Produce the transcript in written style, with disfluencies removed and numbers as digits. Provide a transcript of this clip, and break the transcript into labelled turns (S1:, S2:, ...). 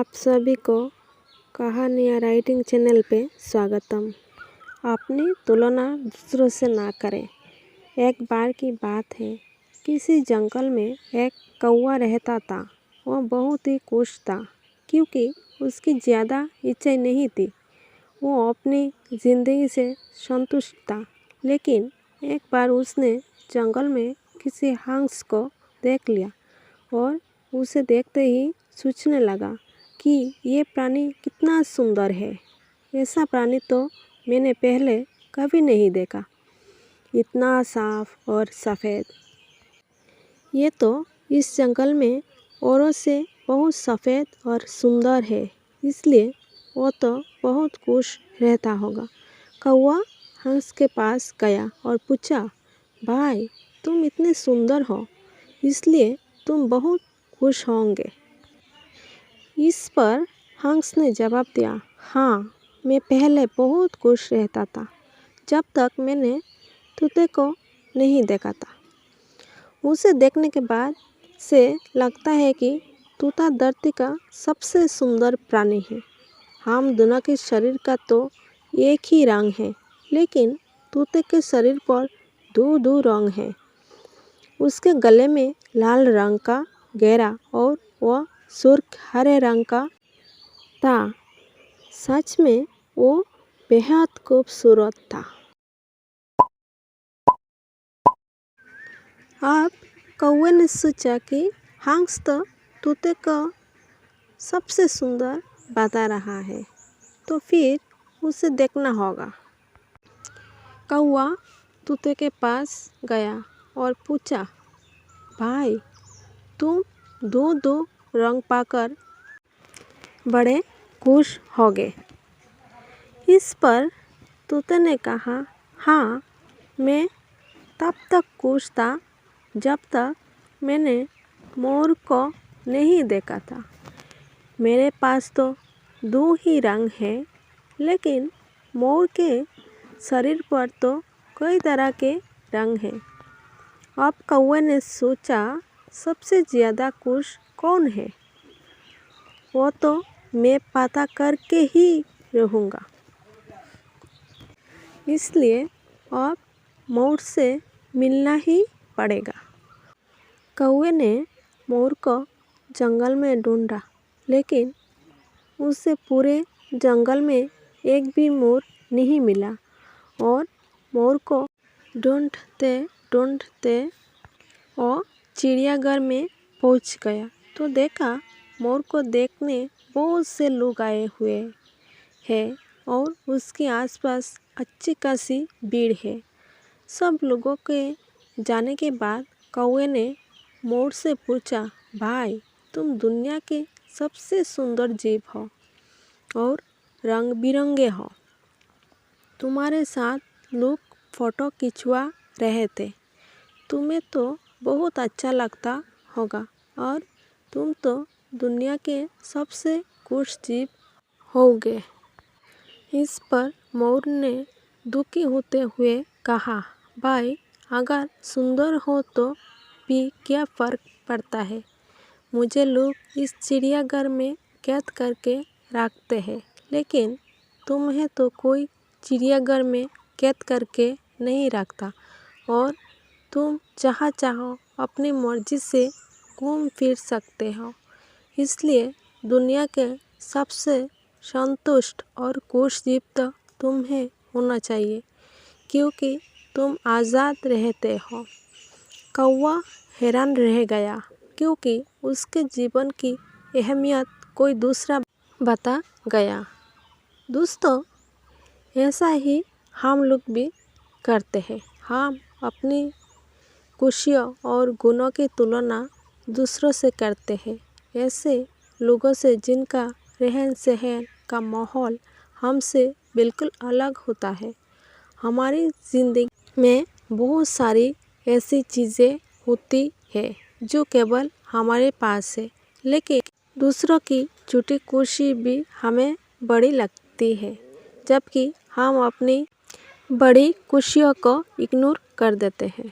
S1: आप सभी को कहानियाँ राइटिंग चैनल पे स्वागतम। अपनी तुलना दूसरों से ना करें। एक बार की बात है, किसी जंगल में एक कौवा रहता था। वह बहुत ही खुश था क्योंकि उसकी ज़्यादा इच्छाएं नहीं थी। वो अपनी ज़िंदगी से संतुष्ट था। लेकिन एक बार उसने जंगल में किसी हंस को देख लिया और उसे देखते ही सोचने लगा कि ये प्राणी कितना सुंदर है। ऐसा प्राणी तो मैंने पहले कभी नहीं देखा, इतना साफ और सफ़ेद। ये तो इस जंगल में औरों से बहुत सफ़ेद और सुंदर है, इसलिए वो तो बहुत खुश रहता होगा। कौवा हंस के पास गया और पूछा, भाई तुम इतने सुंदर हो, इसलिए तुम बहुत खुश होंगे। इस पर हंस ने जवाब दिया, हाँ, मैं पहले बहुत खुश रहता था जब तक मैंने तोते को नहीं देखा था। उसे देखने के बाद से लगता है कि तोता धरती का सबसे सुंदर प्राणी है। हम दोनों के शरीर का तो एक ही रंग है, लेकिन तोते के शरीर पर दो दो रंग हैं। उसके गले में लाल रंग का घेरा और वह सुर्ख हरे रंग का था। सच में वो बेहद खूबसूरत था। अब कौवे ने सोचा कि हंस तो तोते को सबसे सुंदर बता रहा है, तो फिर उसे देखना होगा। कौवा तोते के पास गया और पूछा, भाई तुम दो दो रंग पाकर बड़े खुश हो गए। इस पर तोते ने कहा, हाँ, मैं तब तक खुश था जब तक मैंने मोर को नहीं देखा था। मेरे पास तो दो ही रंग हैं, लेकिन मोर के शरीर पर तो कई तरह के रंग हैं। अब कौवे ने सोचा, सबसे ज़्यादा खुश कौन है? वो तो मैं पता करके ही रहूँगा। इसलिए अब मोर से मिलना ही पड़ेगा। कौवे ने मोर को जंगल में ढूंढा, लेकिन उसे पूरे जंगल में एक भी मोर नहीं मिला। और मोर को ढूंढते ढूंढते वो चिड़ियाघर में पहुंच गया तो देखा मोर को देखने बहुत से लोग आए हुए हैं और उसके आसपास अच्छी खासी भीड़ है। सब लोगों के जाने के बाद कौवे ने मोर से पूछा, भाई तुम दुनिया के सबसे सुंदर जीव हो और रंग बिरंगे हो। तुम्हारे साथ लोग फ़ोटो खिंचवा रहे थे। तुम्हें तो बहुत अच्छा लगता होगा और तुम तो दुनिया के सबसे खुश जीव होगे। इस पर मोर ने दुखी होते हुए कहा, भाई अगर सुंदर हो तो भी क्या फ़र्क पड़ता है। मुझे लोग इस चिड़ियाघर में कैद करके रखते हैं, लेकिन तुम्हें तो कोई चिड़ियाघर में कैद करके नहीं रखता और तुम जहाँ चाहो अपनी मर्जी से घूम फिर सकते हो। इसलिए दुनिया के सबसे संतुष्ट और खुश जीव तो तुम्हें होना चाहिए, क्योंकि तुम आज़ाद रहते हो। कौवा हैरान रह गया क्योंकि उसके जीवन की अहमियत कोई दूसरा बता गया। दोस्तों, ऐसा ही हम लोग भी करते हैं। हम अपनी खुशियों और गुणों की तुलना दूसरों से करते हैं, ऐसे लोगों से जिनका रहन सहन का माहौल हमसे बिल्कुल अलग होता है। हमारी ज़िंदगी में बहुत सारी ऐसी चीज़ें होती है जो केवल हमारे पास है, लेकिन दूसरों की छोटी खुशी भी हमें बड़ी लगती है, जबकि हम अपनी बड़ी खुशियों को इग्नोर कर देते हैं।